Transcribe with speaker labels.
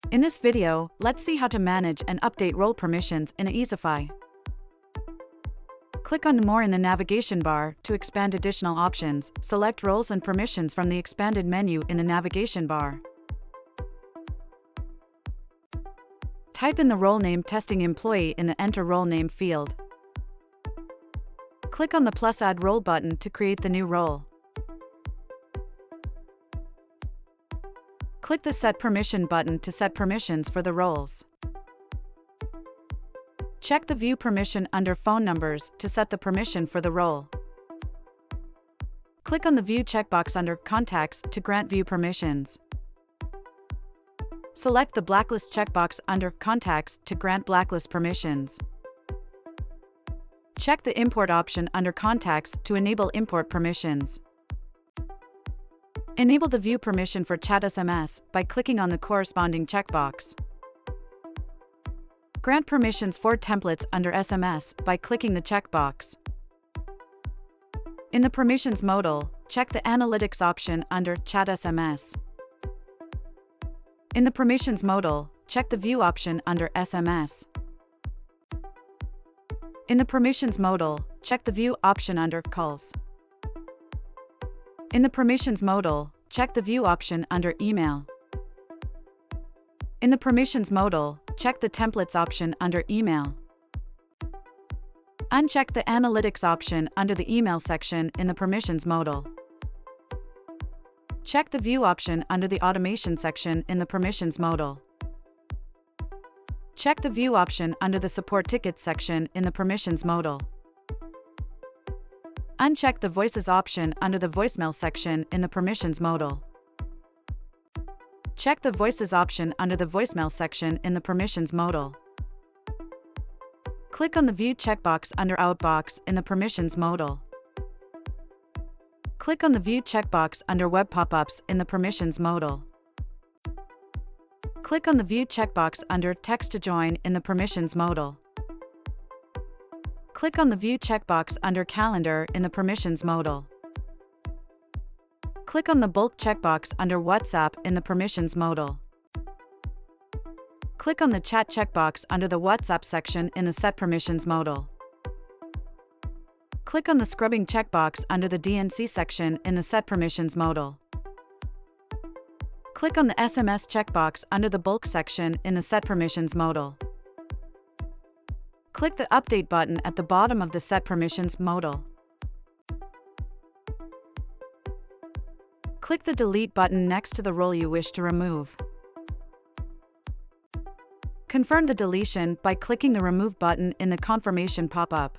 Speaker 1: In this video, let's see how to manage and update role permissions in Easify. Click on More in the navigation bar to expand additional options. Select Roles and Permissions from the expanded menu in the navigation bar. Type in the role name Testing Employee in the Enter Role Name field. Click on the plus Add Role button to create the new role. Click the Set Permission button to set permissions for the roles. Check the View permission under Phone Numbers to set the permission for the role. Click on the View checkbox under Contacts to grant view permissions. Select the Blacklist checkbox under Contacts to grant blacklist permissions. Check the Import option under Contacts to enable import permissions. Enable the view permission for chat SMS by clicking on the corresponding checkbox. Grant permissions for templates under SMS by clicking the checkbox. In the Permissions modal, check the Analytics option under Chat SMS. In the Permissions modal, check the View option under SMS. In the Permissions modal, check the View option under Calls. In the Permissions modal, check the View option under Email. In the Permissions modal, check the Templates option under Email. Uncheck the Analytics option under the Email section in the Permissions modal. Check the View option under the Automation section in the Permissions modal. Check the View option under the Support Tickets section in the Permissions modal. Uncheck the Voices option under the Voicemail section in the Permissions modal. Check the Voices option under the Voicemail section in the Permissions modal. Click on the View checkbox under Outbox in the Permissions modal. Click on the View checkbox under Web Popups in the Permissions modal. Click on the View checkbox under Text to Join in the Permissions modal. Click on the View checkbox under Calendar in the Permissions modal. Click on the Bulk checkbox under WhatsApp in the Permissions modal. Click on the Chat checkbox under the WhatsApp section in the Set Permissions modal. Click on the Scrubbing checkbox under the DNC section in the Set Permissions modal. Click on the SMS checkbox under the Bulk section in the Set Permissions modal. Click the Update button at the bottom of the Set Permissions modal. Click the Delete button next to the role you wish to remove. Confirm the deletion by clicking the Remove button in the confirmation pop-up.